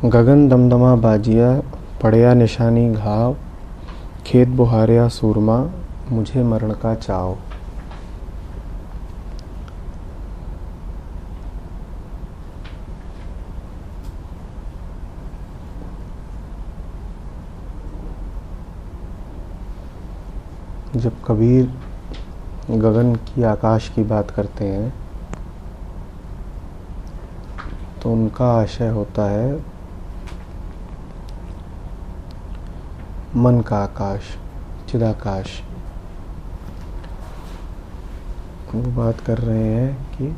गगन दमदमा बाजिया, पड़या निशानी घाव, खेत बुहारिया सूरमा, मुझे मरण का चाव। जब कबीर गगन की, आकाश की बात करते हैं तो उनका आशय होता है मन का आकाश, चिदाकाश। वो बात कर रहे हैं कि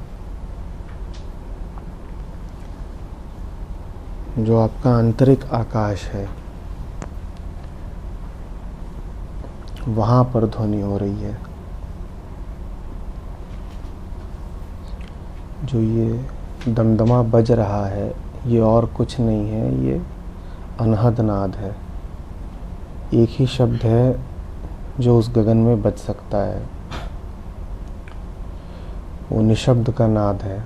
जो आपका आंतरिक आकाश है वहाँ पर ध्वनि हो रही है। जो ये दमदमा बज रहा है ये और कुछ नहीं है, ये अनहद नाद है। एक ही शब्द है जो उस गगन में बज सकता है, वो निशब्द का नाद है।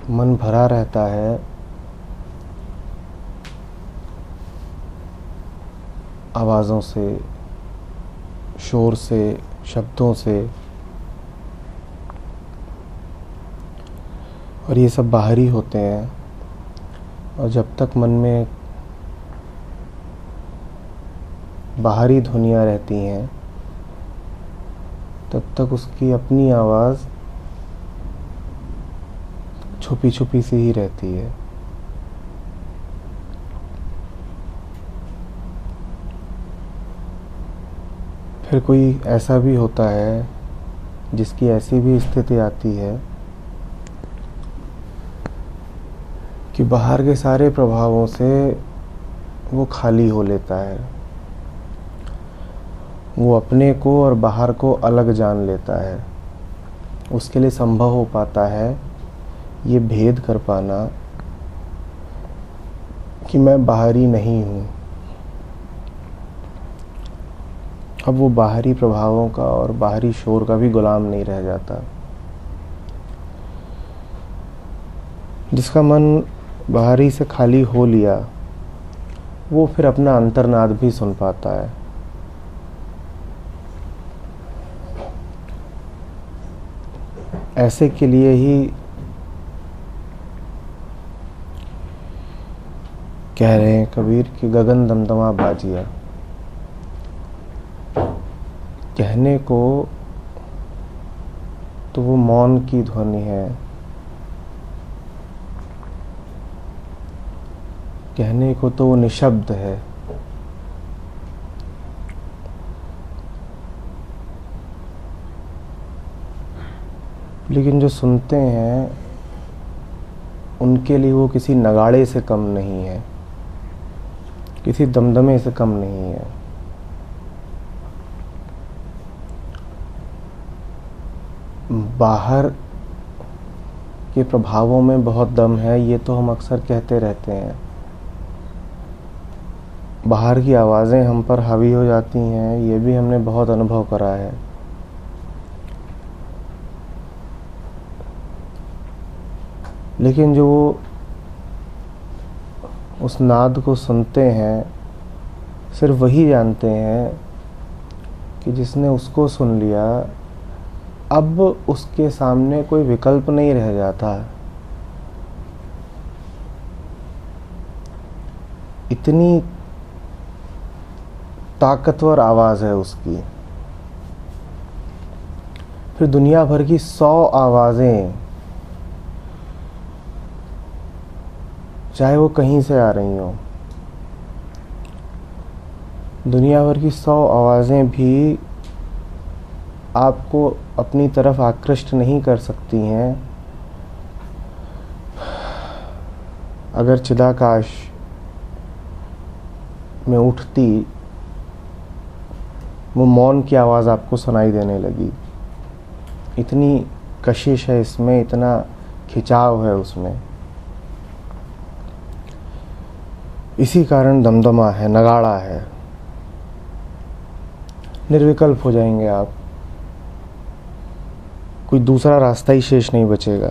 मन भरा रहता है आवाज़ों से, शोर से, शब्दों से, और ये सब बाहरी होते हैं। और जब तक मन में बाहरी ध्वनियाँ रहती हैं तब तक उसकी अपनी आवाज़ छुपी छुपी सी ही रहती है। फिर कोई ऐसा भी होता है जिसकी ऐसी भी स्थिति आती है कि बाहर के सारे प्रभावों से वो खाली हो लेता है। वो अपने को और बाहर को अलग जान लेता है। उसके लिए संभव हो पाता है ये भेद कर पाना कि मैं बाहरी नहीं हूँ। अब वो बाहरी प्रभावों का और बाहरी शोर का भी गुलाम नहीं रह जाता। जिसका मन बाहरी से खाली हो लिया वो फिर अपना अंतर्नाद भी सुन पाता है। ऐसे के लिए ही कह रहे हैं कबीर कि गगन दमदमा बाजिया। कहने को तो वो मौन की ध्वनि है, कहने को तो वो निशब्द है, लेकिन जो सुनते हैं उनके लिए वो किसी नगाड़े से कम नहीं है, किसी दमदमे से कम नहीं है। बाहर के प्रभावों में बहुत दम है, ये तो हम अक्सर कहते रहते हैं। बाहर की आवाज़ें हम पर हावी हो जाती हैं, ये भी हमने बहुत अनुभव करा है। लेकिन जो उस नाद को सुनते हैं सिर्फ वही जानते हैं कि जिसने उसको सुन लिया अब उसके सामने कोई विकल्प नहीं रह जाता। इतनी ताकतवर आवाज़ है उसकी। फिर दुनिया भर की 100 आवाज़ें, चाहे वो कहीं से आ रही हों, दुनिया भर की 100 आवाज़ें भी आपको अपनी तरफ आकृष्ट नहीं कर सकती हैं अगर चिदाकाश में उठती वो मौन की आवाज़ आपको सुनाई देने लगी। इतनी कशिश है इसमें, इतना खिंचाव है उसमें। इसी कारण दमदमा है, नगाड़ा है। निर्विकल्प हो जाएंगे आप। कोई दूसरा रास्ता ही शेष नहीं बचेगा।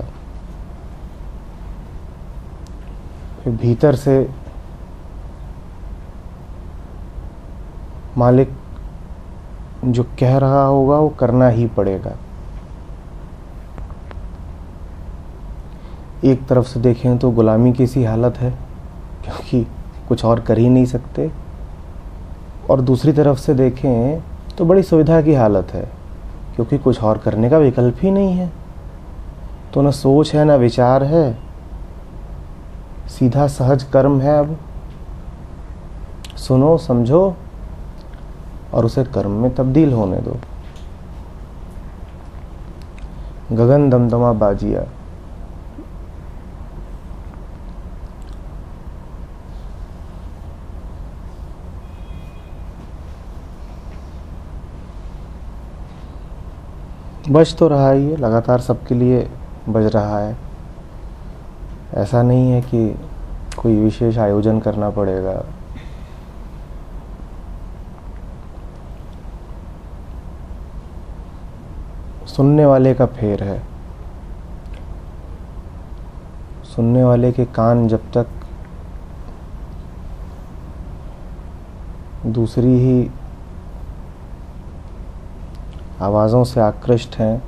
फिर भीतर से मालिक जो कह रहा होगा वो करना ही पड़ेगा। एक तरफ से देखें तो गुलामी की सी हालत है, क्योंकि कुछ और कर ही नहीं सकते, और दूसरी तरफ से देखें तो बड़ी सुविधा की हालत है, क्योंकि कुछ और करने का विकल्प ही नहीं है। तो न सोच है न विचार है, सीधा सहज कर्म है। अब सुनो, समझो और उसे कर्म में तब्दील होने दो। गगन दमदमा बाजिया। बज तो रहा ही है, लगातार सबके लिए बज रहा है। ऐसा नहीं है कि कोई विशेष आयोजन करना पड़ेगा। सुनने वाले का फेर है। सुनने वाले के कान जब तक दूसरी ही आवाज़ों से आकृष्ट हैं,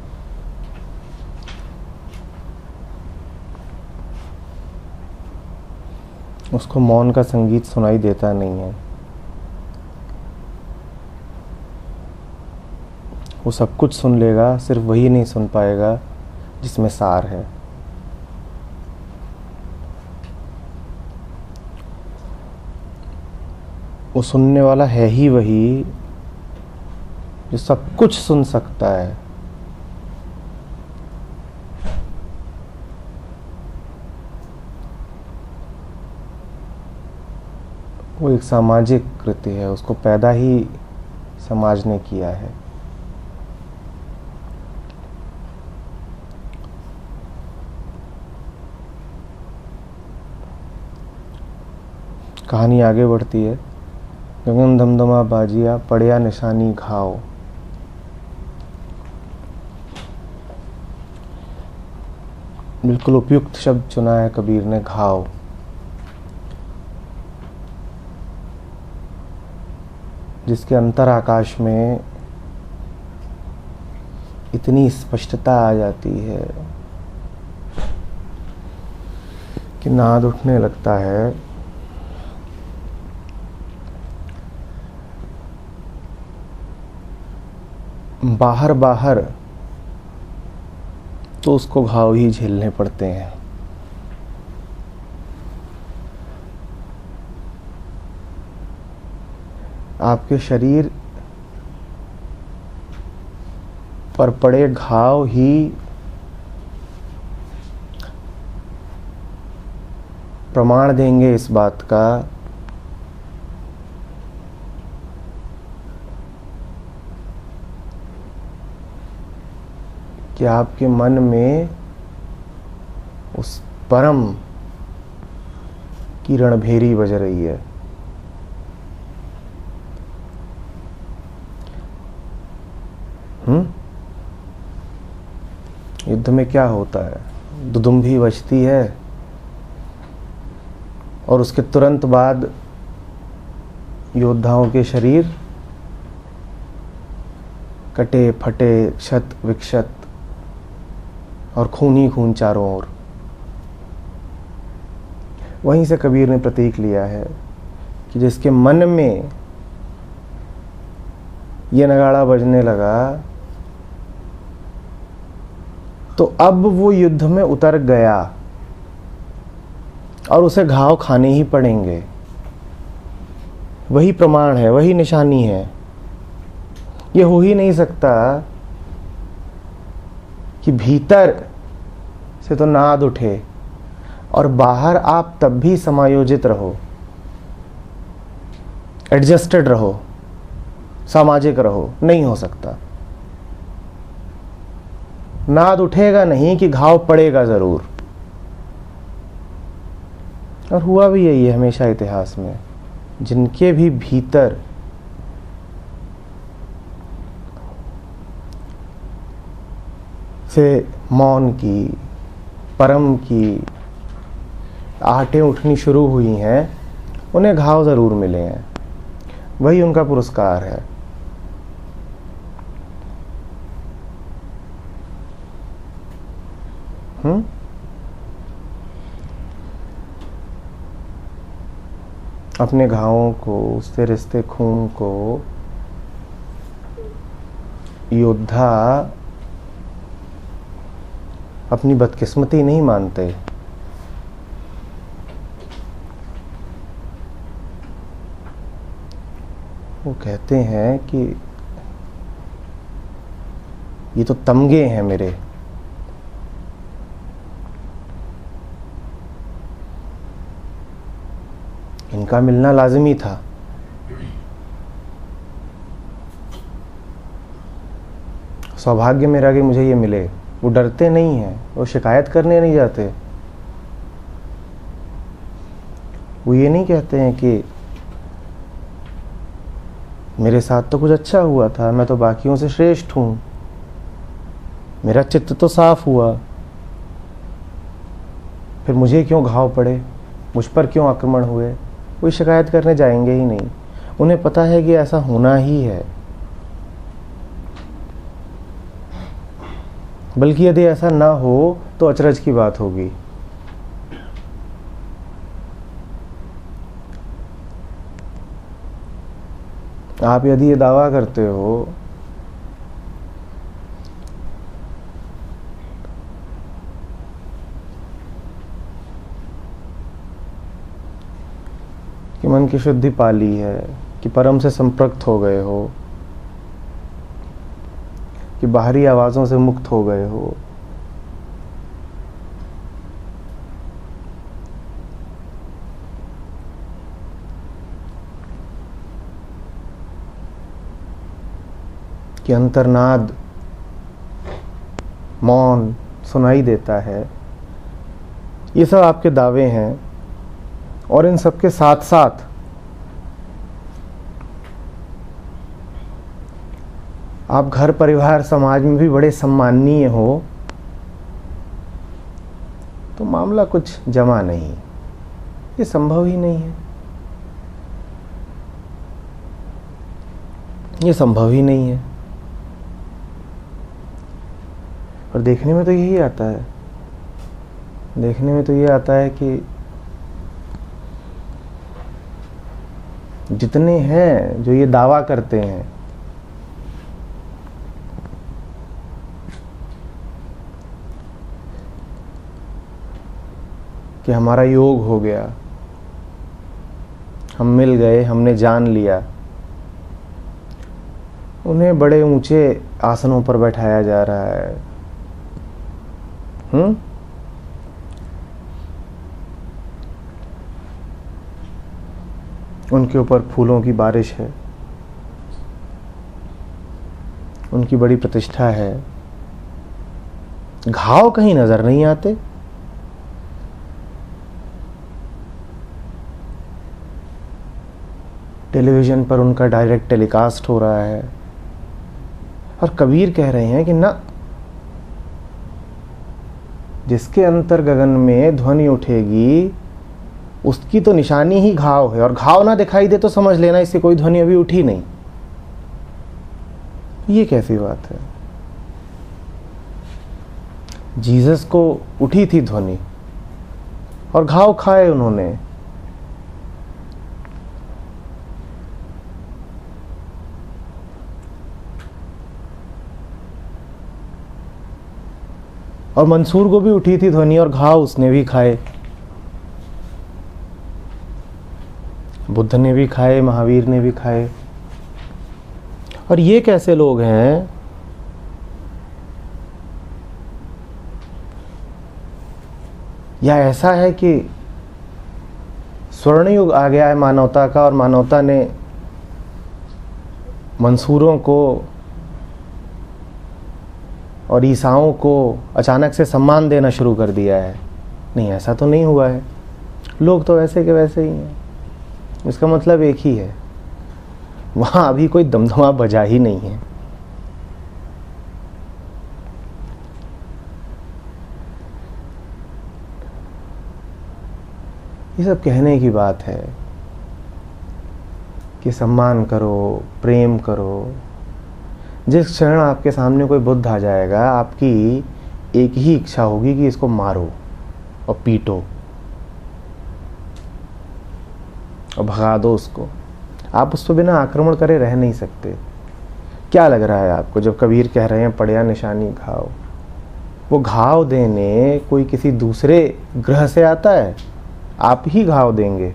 उसको मौन का संगीत सुनाई देता नहीं है। वो सब कुछ सुन लेगा, सिर्फ वही नहीं सुन पाएगा जिसमें सार है। वो सुनने वाला है ही वही जो सब कुछ सुन सकता है। वो एक सामाजिक कृत्य है, उसको पैदा ही समाज ने किया है। कहानी आगे बढ़ती है। गगन दमदमा बाजिया, पड़िया निशानी घाव। बिल्कुल उपयुक्त शब्द चुना है कबीर ने, घाव। जिसके अंतर आकाश में इतनी स्पष्टता आ जाती है कि नाद उठने लगता है। बाहर बाहर तो उसको घाव ही झेलने पड़ते हैं। आपके शरीर पर पड़े घाव ही प्रमाण देंगे इस बात का कि आपके मन में उस परम की रणभेरी बज रही है। युद्ध में क्या होता है? दुदुम्भी बजती है और उसके तुरंत बाद योद्धाओं के शरीर कटे फटे, क्षत विक्षत और खून ही खून चारों ओर। वहीं से कबीर ने प्रतीक लिया है कि जिसके मन में ये नगाड़ा बजने लगा तो अब वो युद्ध में उतर गया और उसे घाव खाने ही पड़ेंगे। वही प्रमाण है, वही निशानी है। ये हो ही नहीं सकता कि भीतर से तो नाद उठे और बाहर आप तब भी समायोजित रहो, एडजस्टेड रहो, सामाजिक रहो। नहीं हो सकता। नाद उठेगा नहीं कि घाव पड़ेगा जरूर। और हुआ भी यही है हमेशा इतिहास में। जिनके भी भीतर से मौन की, परम की आहटें उठनी शुरू हुई हैं, उन्हें घाव ज़रूर मिले हैं। वही उनका पुरस्कार है। अपने घावों को, उससे रिश्ते खून को योद्धा अपनी बदकिस्मती नहीं मानते। वो कहते हैं कि ये तो तमगे हैं मेरे, इनका मिलना लाजिमी था। सौभाग्य मेरा कि मुझे ये मिले। वो डरते नहीं हैं, वो शिकायत करने नहीं जाते। वो ये नहीं कहते हैं कि मेरे साथ तो कुछ अच्छा हुआ था, मैं तो बाकियों से श्रेष्ठ हूं, मेरा चित्त तो साफ हुआ, फिर मुझे क्यों घाव पड़े, मुझ पर क्यों आक्रमण हुए। कोई शिकायत करने जाएंगे ही नहीं। उन्हें पता है कि ऐसा होना ही है। बल्कि यदि ऐसा ना हो तो अचरज की बात होगी। आप यदि ये दावा करते हो कि मन की शुद्धि पा ली है, कि परम से संपृक्त हो गए हो, कि बाहरी आवाज़ों से मुक्त हो गए हो, कि अंतर्नाद मौन सुनाई देता है, ये सब आपके दावे हैं। और इन सब के साथ साथ आप घर परिवार समाज में भी बड़े सम्माननीय हो, तो मामला कुछ जमा नहीं, ये संभव ही नहीं है, ये संभव ही नहीं है। और देखने में तो यही आता है, देखने में तो ये आता है कि जितने हैं जो ये दावा करते हैं कि हमारा योग हो गया, हम मिल गए, हमने जान लिया, उन्हें बड़े ऊंचे आसनों पर बैठाया जा रहा है। उनके ऊपर फूलों की बारिश है, उनकी बड़ी प्रतिष्ठा है। घाव कहीं नजर नहीं आते। टेलीविजन पर उनका डायरेक्ट टेलीकास्ट हो रहा है और कबीर कह रहे हैं कि ना, जिसके अंतर गगन में ध्वनि उठेगी उसकी तो निशानी ही घाव है, और घाव ना दिखाई दे तो समझ लेना इससे कोई ध्वनि अभी उठी नहीं। ये कैसी बात है? जीसस को उठी थी ध्वनि और घाव खाए उन्होंने। और मंसूर को भी उठी थी ध्वनि और घाव उसने भी खाए, बुद्ध ने भी खाए, महावीर ने भी खाए। और ये कैसे लोग हैं या ऐसा है कि स्वर्ण युग आ गया है मानवता का और मानवता ने मंसूरों को और ईसाओं को अचानक से सम्मान देना शुरू कर दिया है? नहीं, ऐसा तो नहीं हुआ है। लोग तो वैसे के वैसे ही हैं। इसका मतलब एक ही है, वहां अभी कोई दमदमा बजा ही नहीं है। ये सब कहने की बात है कि सम्मान करो, प्रेम करो। जिस क्षण आपके सामने कोई बुद्ध आ जाएगा, आपकी एक ही इच्छा होगी कि इसको मारो और पीटो और भगा दो उसको। आप उस पर बिना आक्रमण करे रह नहीं सकते। क्या लग रहा है आपको जब कबीर कह रहे हैं पड़या निशानी घाव? वो घाव देने कोई किसी दूसरे ग्रह से आता है? आप ही घाव देंगे।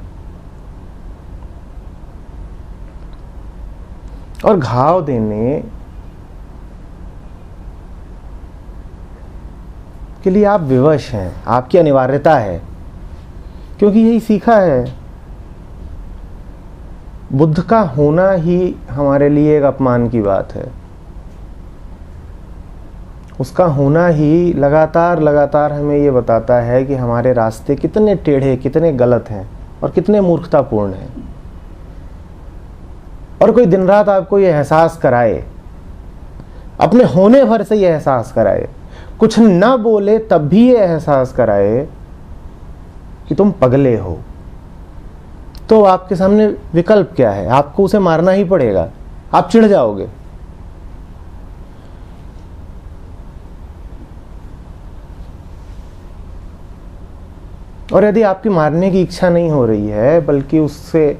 और घाव देने के लिए आप विवश हैं, आपकी अनिवार्यता है, क्योंकि यही सीखा है। बुद्ध का होना ही हमारे लिए एक अपमान की बात है। उसका होना ही लगातार हमें ये बताता है कि हमारे रास्ते कितने टेढ़े, कितने गलत हैं और कितने मूर्खतापूर्ण हैं। और कोई दिन रात आपको ये एहसास कराए, अपने होने भर से ये एहसास कराए, कुछ ना बोले तब भी ये एहसास कराए कि तुम पगले हो, तो आपके सामने विकल्प क्या है? आपको उसे मारना ही पड़ेगा। आप चिढ़ जाओगे। और यदि आपकी मारने की इच्छा नहीं हो रही है, बल्कि उससे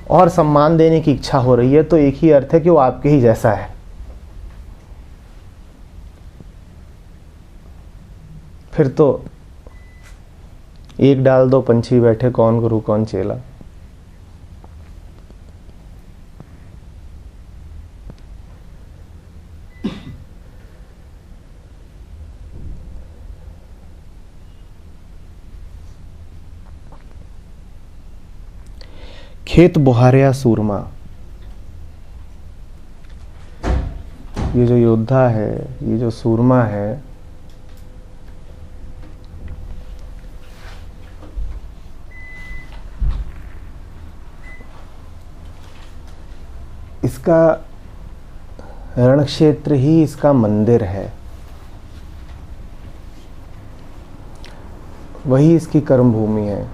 और सम्मान देने की इच्छा हो रही है, तो एक ही अर्थ है कि वो आपके ही जैसा है। फिर तो एक डाल दो पंछी बैठे, कौन गुरु कौन चेला। खेत बुहारिया सूरमा, ये जो योद्धा है, ये जो सूरमा है, इसका रण क्षेत्र ही इसका मंदिर है। वही इसकी कर्म भूमि है।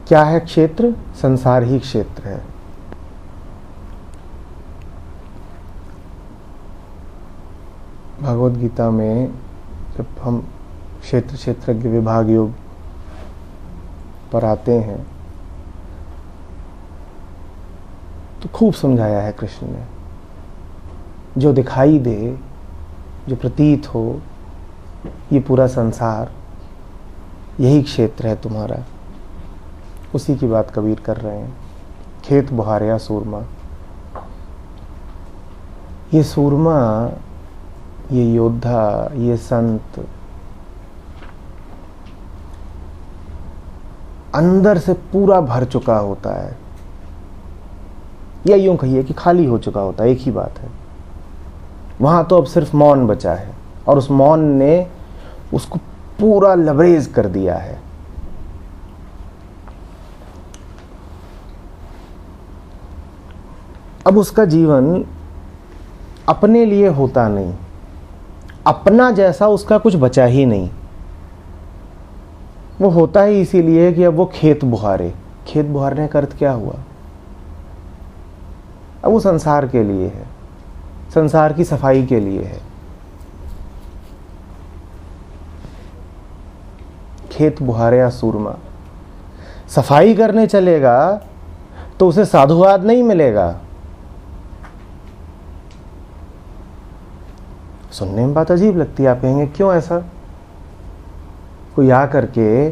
क्या है क्षेत्र? संसार ही क्षेत्र है। भगवद गीता में जब हम क्षेत्र क्षेत्रज्ञ विभाग योग पर आते हैं तो खूब समझाया है कृष्ण ने। जो दिखाई दे, जो प्रतीत हो, ये पूरा संसार यही क्षेत्र है तुम्हारा। उसी की बात कबीर कर रहे हैं। खेत बुहारिया सूरमा, ये सूरमा, ये योद्धा, ये संत अंदर से पूरा भर चुका होता है, या यूं कहिए कि खाली हो चुका होता है। एक ही बात है। वहां तो अब सिर्फ मौन बचा है, और उस मौन ने उसको पूरा लबरेज कर दिया है। अब उसका जीवन अपने लिए होता नहीं, अपना जैसा उसका कुछ बचा ही नहीं। वो होता ही इसीलिए कि अब वो खेत बुहारे। खेत बुहारने का अर्थ क्या हुआ? अब वो संसार के लिए है, संसार की सफाई के लिए है। खेत बुहारिया सूरमा, सफाई करने चलेगा तो उसे साधुवाद नहीं मिलेगा। सुनने में बात अजीब लगती है। आप कहेंगे क्यों ऐसा? कोई आ करके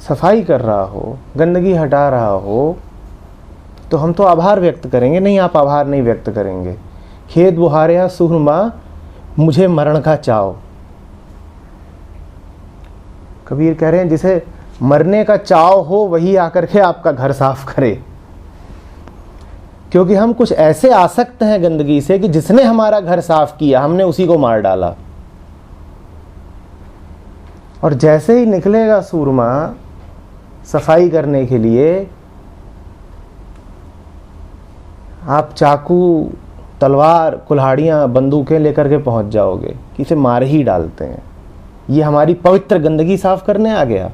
सफाई कर रहा हो, गंदगी हटा रहा हो, तो हम तो आभार व्यक्त करेंगे। नहीं, आप आभार नहीं व्यक्त करेंगे। खेत बुहारिया सूरमा, मुझे मरण का चाव। कबीर कह रहे हैं जिसे मरने का चाव हो वही आकर के आपका घर साफ करे, क्योंकि हम कुछ ऐसे आसक्त हैं गंदगी से कि जिसने हमारा घर साफ किया हमने उसी को मार डाला। और जैसे ही निकलेगा सूरमा सफाई करने के लिए, आप चाकू तलवार, कुल्हाड़ियाँ, बंदूकें लेकर के पहुंच जाओगे कि इसे मार ही डालते हैं, ये हमारी पवित्र गंदगी साफ करने आ गया।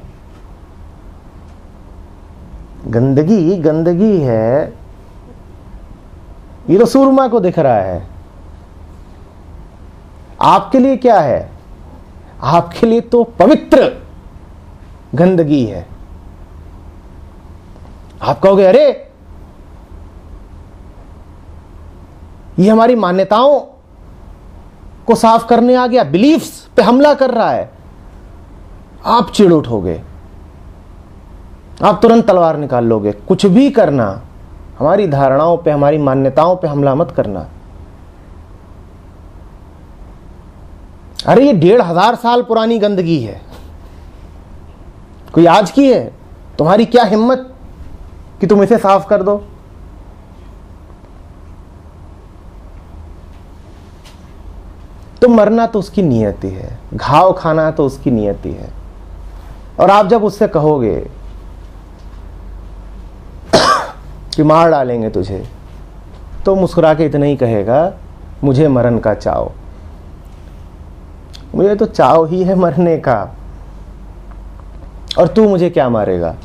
गंदगी गंदगी है, ये तो सूरमा को दिख रहा है। आपके लिए क्या है? आपके लिए तो पवित्र गंदगी है। आप कहोगे अरे ये हमारी मान्यताओं को साफ करने आ गया, बिलीफ्स पे हमला कर रहा है। आप चिढ़ उठोगे, आप तुरंत तलवार निकाल लोगे। कुछ भी करना, हमारी धारणाओं पे, हमारी मान्यताओं पे हमला मत करना। अरे ये 1500 साल पुरानी गंदगी है, कोई आज की है? तुम्हारी क्या हिम्मत कि तुम इसे साफ कर दो? तो मरना तो उसकी नियति है, घाव खाना तो उसकी नियति है। और आप जब उससे कहोगे कि मार डालेंगे तुझे, तो मुस्कुरा के इतना ही कहेगा, मुझे मरण का चाव, मुझे तो चाव ही है मरने का, और तू मुझे क्या मारेगा?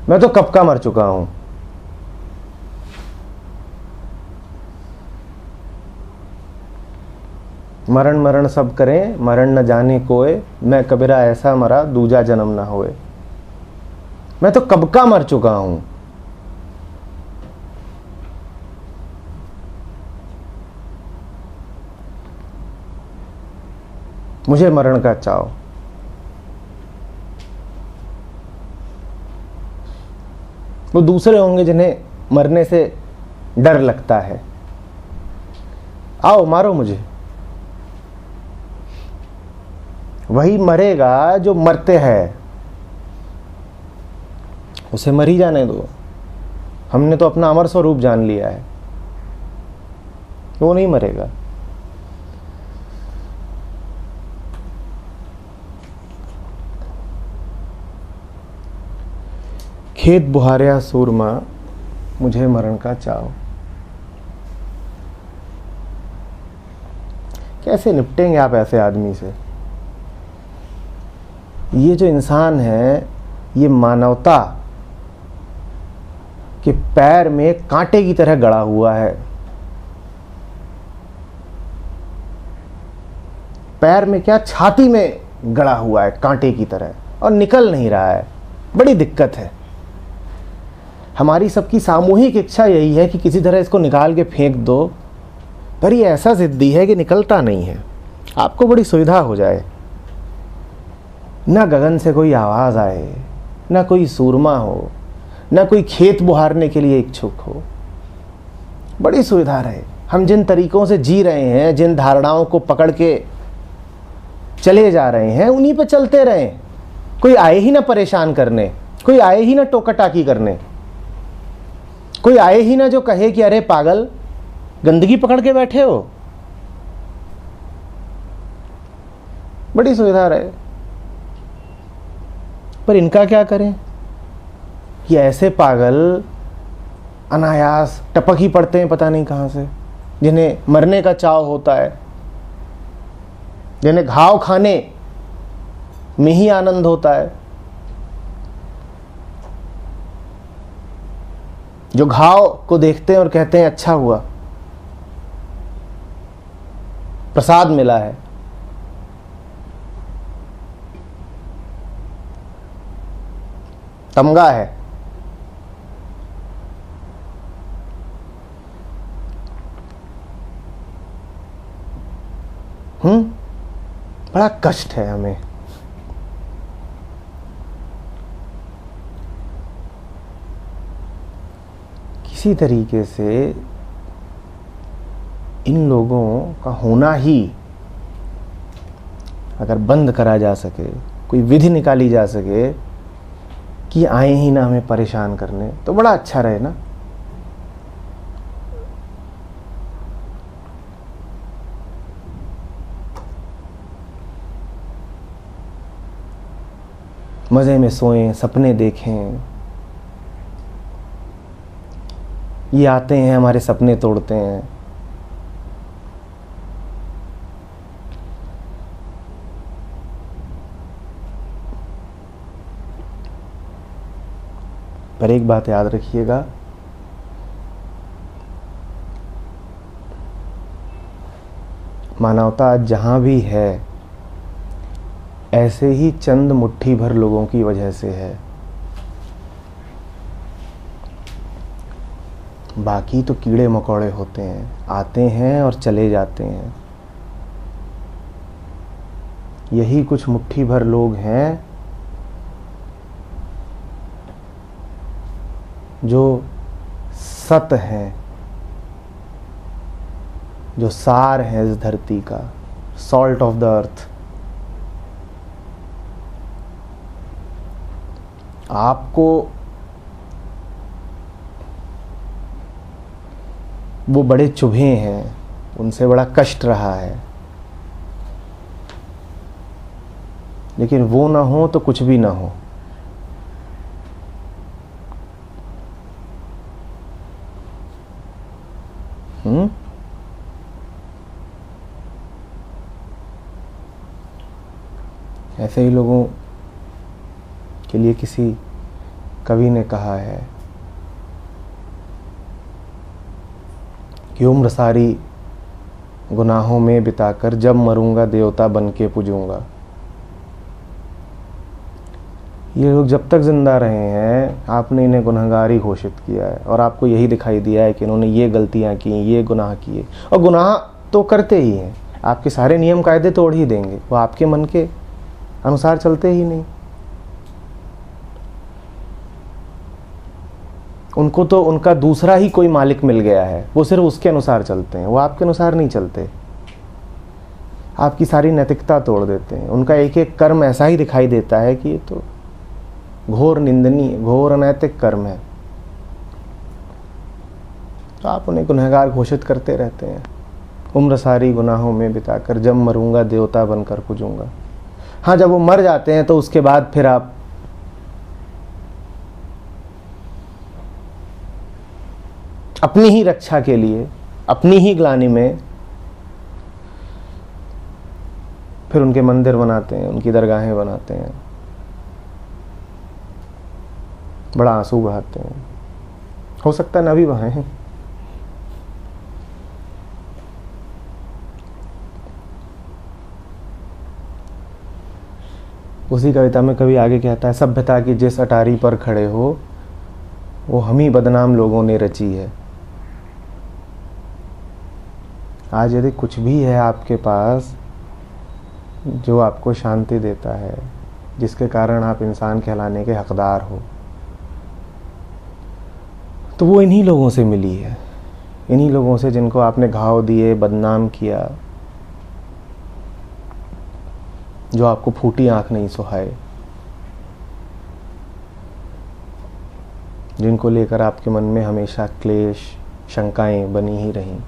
मैं तो कब का मर चुका हूं। मरण मरण सब करें, मरण न जाने कोय, मैं कबीरा ऐसा मरा दूजा जन्म ना होए। मैं तो कब का मर चुका हूं। मुझे मरण का चाव। वो दूसरे होंगे जिन्हें मरने से डर लगता है। आओ मारो मुझे। वही मरेगा जो मरते हैं, उसे मर ही जाने दो। हमने तो अपना अमर स्वरूप जान लिया है, वो नहीं मरेगा। खेत बुहारिया सूरमा, मुझे मरण का चाव। कैसे निपटेंगे आप ऐसे आदमी से? ये जो इंसान है, ये मानवता के पैर में कांटे की तरह गड़ा हुआ है। पैर में क्या, छाती में गड़ा हुआ है कांटे की तरह, और निकल नहीं रहा है। बड़ी दिक्कत है। हमारी सबकी सामूहिक इच्छा यही है कि किसी तरह इसको निकाल के फेंक दो, पर ये ऐसा जिद्दी है कि निकलता नहीं है। आपको बड़ी सुविधा हो जाए, ना गगन से कोई आवाज आए, ना कोई सूरमा हो, ना कोई खेत बुहारने के लिए इच्छुक हो, बड़ी सुविधा रहे। हम जिन तरीकों से जी रहे हैं, जिन धारणाओं को पकड़ के चले जा रहे हैं, उन्हीं पे चलते रहें। कोई आए ही ना परेशान करने, कोई आए ही ना टोका टाकी करने, कोई आए ही ना जो कहे कि अरे पागल, गंदगी पकड़ के बैठे हो। बड़ी सुविधा रहे। पर इनका क्या करें? ये ऐसे पागल अनायास टपक ही पड़ते हैं पता नहीं कहां से, जिन्हें मरने का चाव होता है, जिन्हें घाव खाने में ही आनंद होता है, जो घाव को देखते हैं और कहते हैं अच्छा हुआ, प्रसाद मिला है। तमगा है। बड़ा कष्ट है हमें। किसी तरीके से इन लोगों का होना ही अगर बंद करा जा सके, कोई विधि निकाली जा सके कि आए ही ना हमें परेशान करने, तो बड़ा अच्छा रहे ना। मजे में सोएं, सपने देखें। ये आते हैं, हमारे सपने तोड़ते हैं, पर एक बात याद रखिएगा, मानवता आज जहाँ भी है ऐसे ही चंद मुट्ठी भर लोगों की वजह से है। बाकी तो कीड़े मकोड़े होते हैं, आते हैं और चले जाते हैं। यही कुछ मुट्ठी भर लोग हैं जो सत हैं, जो सार है इस धरती का, सॉल्ट ऑफ द अर्थ। आपको वो बड़े चुभे हैं, उनसे बड़ा कष्ट रहा है, लेकिन वो ना हो तो कुछ भी ना हो। ऐसे ही लोगों के लिए किसी कवि ने कहा है कि उम्र सारी गुनाहों में बिताकर जब मरूंगा देवता बन के पूजूंगा। ये लोग जब तक जिंदा रहे हैं आपने इन्हें गुनहगार ही घोषित किया है, और आपको यही दिखाई दिया है कि इन्होंने ये गलतियां की, ये गुनाह किए, और गुनाह तो करते ही हैं। आपके सारे नियम कायदे तोड़ ही देंगे, वो आपके मन के अनुसार चलते ही नहीं। उनको तो उनका दूसरा ही कोई मालिक मिल गया है, वो सिर्फ उसके अनुसार चलते हैं, वो आपके अनुसार नहीं चलते। आपकी सारी नैतिकता तोड़ देते हैं। उनका एक एक कर्म ऐसा ही दिखाई देता है कि ये तो घोर निंदनीय, घोर अनैतिक कर्म है, तो आप उन्हें गुनहगार घोषित करते रहते हैं। उम्र सारी गुनाहों में बिताकर जब मरूंगा देवता बनकर पूजूंगा। हाँ, जब वो मर जाते हैं तो उसके बाद फिर आप अपनी ही रक्षा के लिए, अपनी ही ग्लानि में फिर उनके मंदिर बनाते हैं, उनकी दरगाहें बनाते हैं, बड़ा आंसू बहाते हैं। हो सकता है ना भी बहाएं। उसी कविता में कवि आगे कहता है, सभ्यता की जिस अटारी पर खड़े हो वो हम ही बदनाम लोगों ने रची है। आज यदि कुछ भी है आपके पास जो आपको शांति देता है, जिसके कारण आप इंसान कहलाने के हकदार हो, तो वो इन्हीं लोगों से मिली है। इन्हीं लोगों से जिनको आपने घाव दिए, बदनाम किया, जो आपको फूटी आंख नहीं सुहाए, जिनको लेकर आपके मन में हमेशा क्लेश, शंकाएं बनी ही रहीं।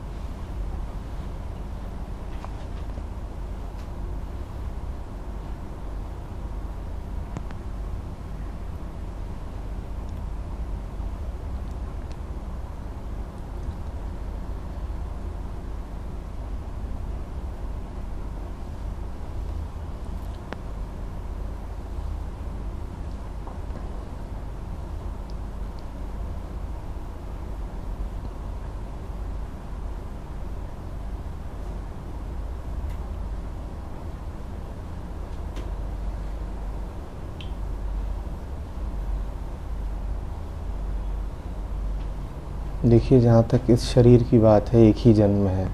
देखिए, जहाँ तक इस शरीर की बात है, एक ही जन्म है।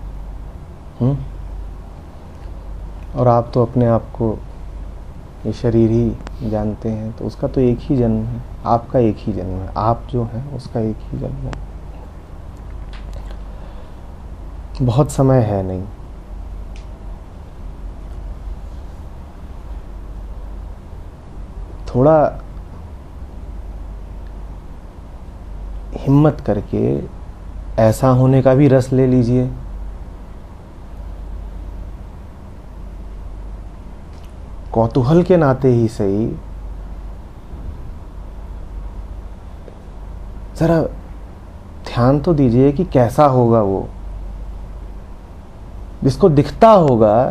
और आप तो अपने आप को ये शरीर ही जानते हैं, तो उसका तो एक ही जन्म है, आपका एक ही जन्म है। आप जो है उसका एक ही जन्म है। बहुत समय है नहीं। थोड़ा हिम्मत करके ऐसा होने का भी रस ले लीजिए। कौतूहल के नाते ही सही, जरा ध्यान तो दीजिए कि कैसा होगा वो, जिसको दिखता होगा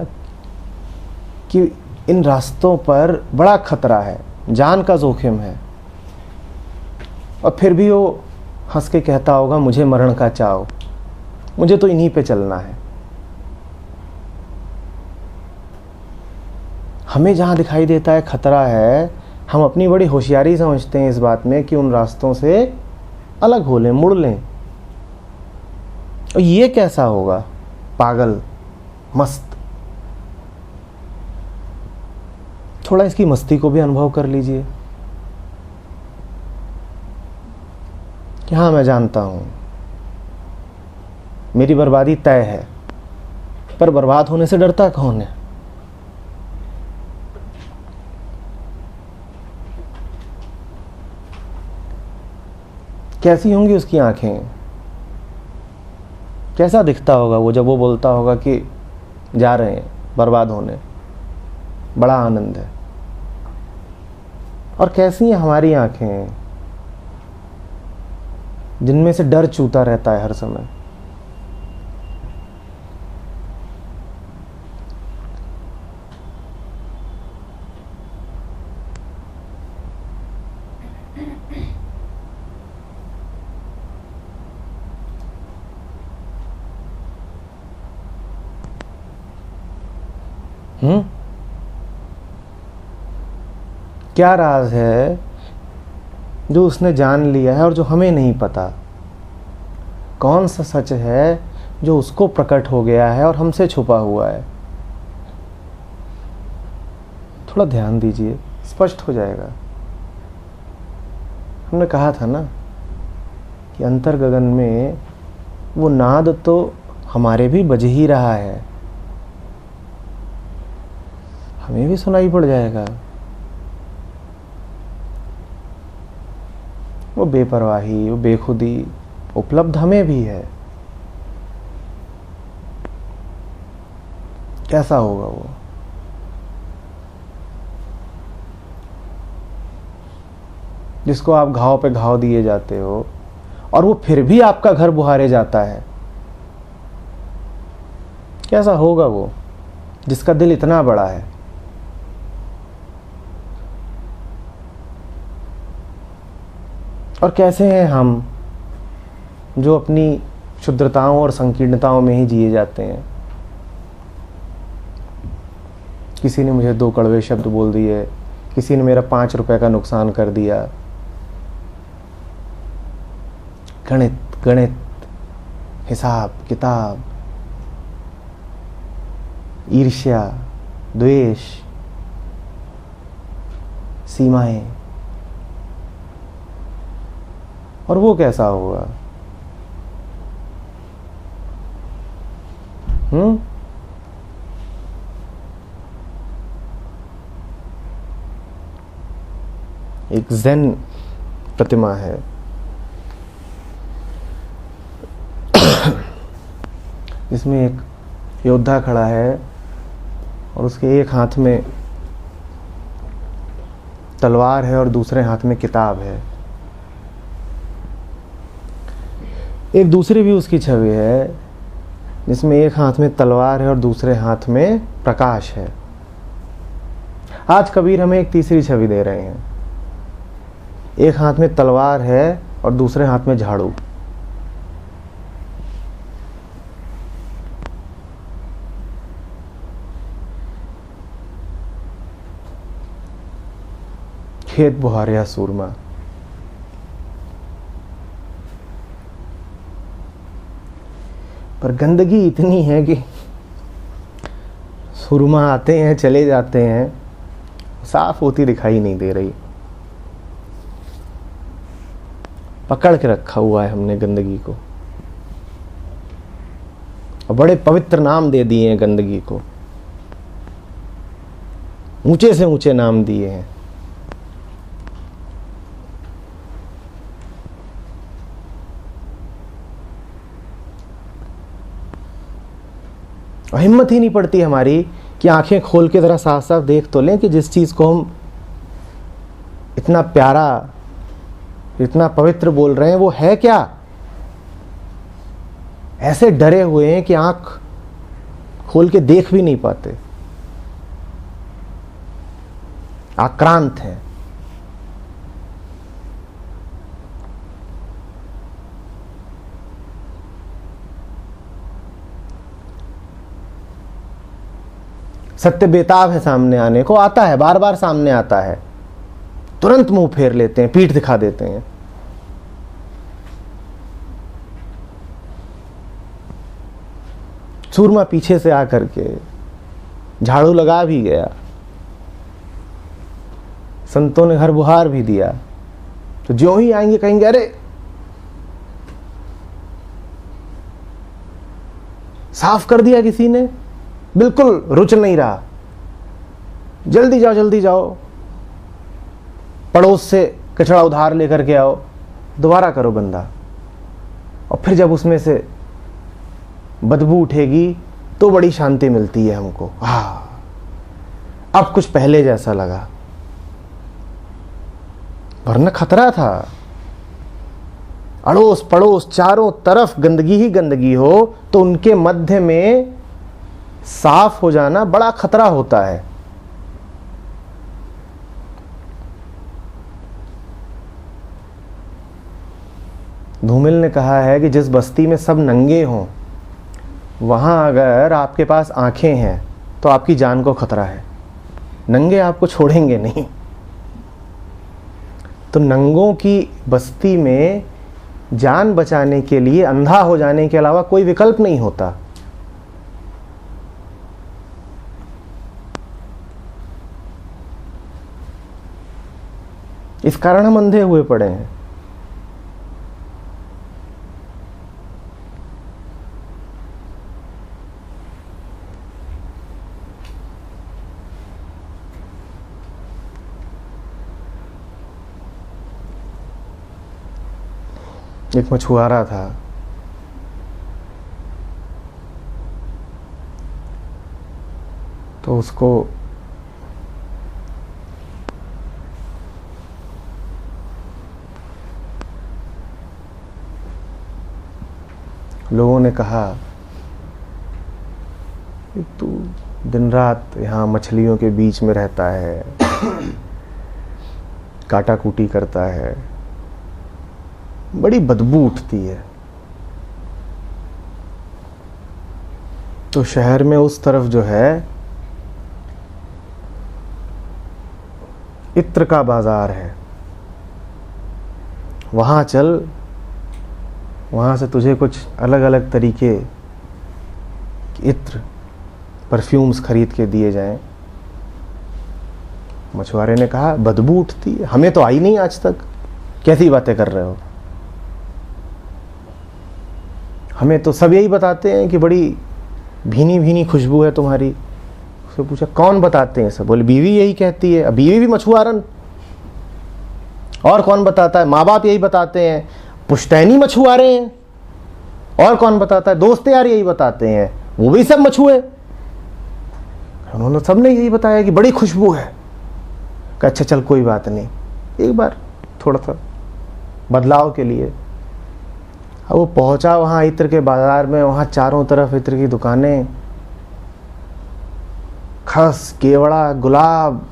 कि इन रास्तों पर बड़ा खतरा है, जान का जोखिम है, और फिर भी वो हंस के कहता होगा मुझे मरण का चाव, मुझे तो इन्हीं पे चलना है। हमें जहाँ दिखाई देता है खतरा है, हम अपनी बड़ी होशियारी समझते हैं इस बात में कि उन रास्तों से अलग हो लें, मुड़ लें। और ये कैसा होगा? पागल, मस्त। थोड़ा इसकी मस्ती को भी अनुभव कर लीजिए कि हाँ, मैं जानता हूं मेरी बर्बादी तय है, पर बर्बाद होने से डरता कौन है? कैसी होंगी उसकी आंखें? कैसा दिखता होगा वो जब वो बोलता होगा कि जा रहे हैं बर्बाद होने, बड़ा आनंद है। और कैसी हैं हमारी आंखें जिनमें से डर चूता रहता है हर समय। क्या राज है जो उसने जान लिया है और जो हमें नहीं पता? कौन सा सच है जो उसको प्रकट हो गया है और हमसे छुपा हुआ है? थोड़ा ध्यान दीजिए, स्पष्ट हो जाएगा। हमने कहा था ना कि अंतर गगन में वो नाद तो हमारे भी बज ही रहा है, हमें भी सुनाई पड़ जाएगा। वो बेपरवाही, वो बेखुदी उपलब्ध हमें भी है। कैसा होगा वो? जिसको आप घाव पे घाव दिए जाते हो और वो फिर भी आपका घर बुहारे जाता है। कैसा होगा वो जिसका दिल इतना बड़ा है? और कैसे हैं हम जो अपनी क्षुद्रताओं और संकीर्णताओं में ही जिए जाते हैं? किसी ने मुझे 2 कड़वे शब्द बोल दिए, किसी ने मेरा 5 रुपए का नुकसान कर दिया। गणित गणित, हिसाब किताब, ईर्ष्या, द्वेष, सीमाएं। और वो कैसा होगा? एक ज़ेन प्रतिमा है जिसमें एक योद्धा खड़ा है और उसके एक हाथ में तलवार है और दूसरे हाथ में किताब है। एक दूसरी भी उसकी छवि है जिसमें एक हाथ में तलवार है और दूसरे हाथ में प्रकाश है। आज कबीर हमें एक तीसरी छवि दे रहे हैं। एक हाथ में तलवार है और दूसरे हाथ में झाड़ू। खेत बुहारिया सूरमा। पर गंदगी इतनी है कि सुरमा आते हैं चले जाते हैं, साफ होती दिखाई नहीं दे रही। पकड़ के रखा हुआ है हमने गंदगी को और बड़े पवित्र नाम दे दिए हैं गंदगी को, ऊंचे से ऊंचे नाम दिए हैं। और हिम्मत ही नहीं पड़ती हमारी कि आंखें खोल के जरा साफ साफ देख तो लें कि जिस चीज को हम इतना प्यारा, इतना पवित्र बोल रहे हैं वो है क्या। ऐसे डरे हुए हैं कि आंख खोल के देख भी नहीं पाते, आक्रांत हैं। सत्य बेताब है सामने आने को, आता है, बार बार सामने आता है, तुरंत मुंह फेर लेते हैं, पीठ दिखा देते हैं। सूरमा पीछे से आकर के झाड़ू लगा भी गया, संतों ने घर बुहार भी दिया, तो ज्यों ही आएंगे कहेंगे अरे साफ कर दिया किसी ने, बिल्कुल रुच नहीं रहा, जल्दी जाओ जल्दी जाओ, पड़ोस से कचरा उधार लेकर के आओ, दोबारा करो गंदा। और फिर जब उसमें से बदबू उठेगी तो बड़ी शांति मिलती है हमको, अब कुछ पहले जैसा लगा, वरना खतरा था। अड़ोस पड़ोस चारों तरफ गंदगी ही गंदगी हो तो उनके मध्य में साफ हो जाना बड़ा खतरा होता है। धूमिल ने कहा है कि जिस बस्ती में सब नंगे हों, वहां अगर आपके पास आंखें हैं तो आपकी जान को खतरा है, नंगे आपको छोड़ेंगे नहीं। तो नंगों की बस्ती में जान बचाने के लिए अंधा हो जाने के अलावा कोई विकल्प नहीं होता। इस कारण हम अंधे हुए पड़े हैं। एक मछुआरा था, तो उसको लोगों ने कहा कि तू दिन रात यहाँ मछलियों के बीच में रहता है, काटा कूटी करता है, बड़ी बदबू उठती है। तो शहर में उस तरफ जो है इत्र का बाजार है, वहां चल, वहां से तुझे कुछ अलग अलग तरीके इत्र परफ्यूम्स खरीद के दिए जाएं। मछुआरे ने कहा बदबू उठती है, हमें तो आई नहीं आज तक, कैसी बातें कर रहे हो, हमें तो सब यही बताते हैं कि बड़ी भीनी भीनी खुशबू है तुम्हारी। उससे पूछा कौन बताते हैं सब? बोले बीवी यही कहती है। अब बीवी भी मछुआरन, और कौन बताता है? माँ बाप यही बताते हैं, पुश्तैनी मछुआरे हैं, और कौन बताता है? दोस्त यार यही बताते हैं, वो भी सब मछुए। उन्होंने सबने यही बताया कि बड़ी खुशबू है। कहा अच्छा चल कोई बात नहीं, एक बार थोड़ा सा बदलाव के लिए। अब वो पहुंचा वहां इत्र के बाजार में, वहां चारों तरफ इत्र की दुकानें, खस, केवड़ा, गुलाब।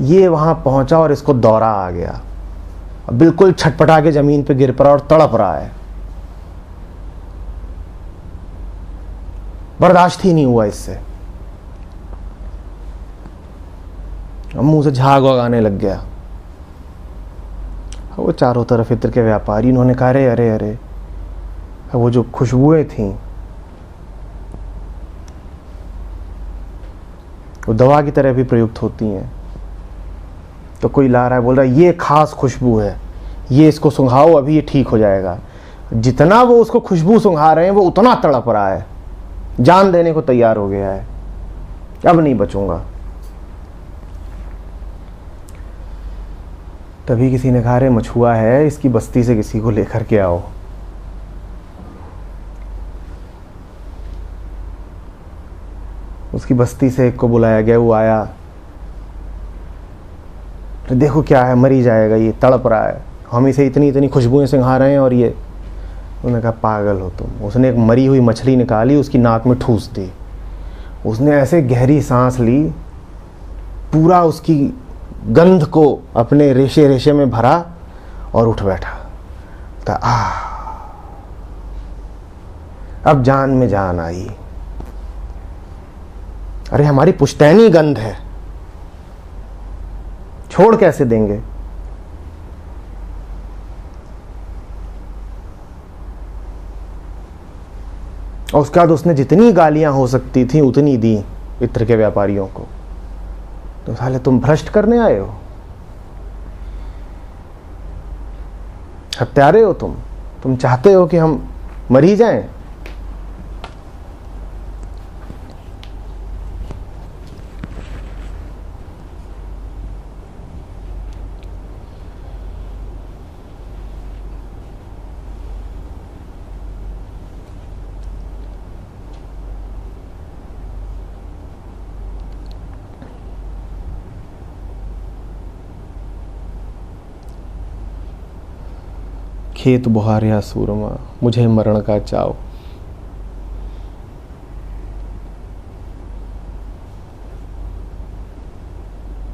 ये वहां पहुंचा और इसको दौरा आ गया, बिल्कुल छटपटा के जमीन पे गिर पड़ा और तड़प रहा है, बर्दाश्त ही नहीं हुआ इससे। मुंह से झाग आने लग गया। वो चारों तरफ इत्र के व्यापारी, उन्होंने कहा अरे अरे अरे, वो जो खुशबुएं थीं वो दवा की तरह भी प्रयुक्त होती हैं। तो कोई ला रहा है, बोल रहा है ये खास खुशबू है, ये इसको सुंघाओ, अभी ये ठीक हो जाएगा। जितना वो उसको खुशबू सुंघा रहे हैं वो उतना तड़प रहा है, जान देने को तैयार हो गया है, अब नहीं बचूंगा। तभी किसी ने कहा अरे मछुआ है, इसकी बस्ती से किसी को लेकर के आओ। उसकी बस्ती से एक को बुलाया गया, वो आया, तो देखो क्या है, मरी जाएगा, ये तड़प रहा है, हम इसे इतनी इतनी खुशबुएं सिंघा रहे हैं और ये। उन्होंने कहा पागल हो तुम। उसने एक मरी हुई मछली निकाली, उसकी नाक में ठूस दी, उसने ऐसे गहरी सांस ली, पूरा उसकी गंध को अपने रेशे रेशे में भरा और उठ बैठा। अब जान में जान आई, अरे हमारी पुश्तैनी गंध है, छोड़ कैसे देंगे? और उसके बाद उसने जितनी गालियां हो सकती थी उतनी दी इत्र के व्यापारियों को। तो साले तुम भ्रष्ट करने आए हो, हत्यारे हो तुम चाहते हो कि हम मर ही जाएं। खेत बुहारिया सूरमा, मुझे मरण का चाव।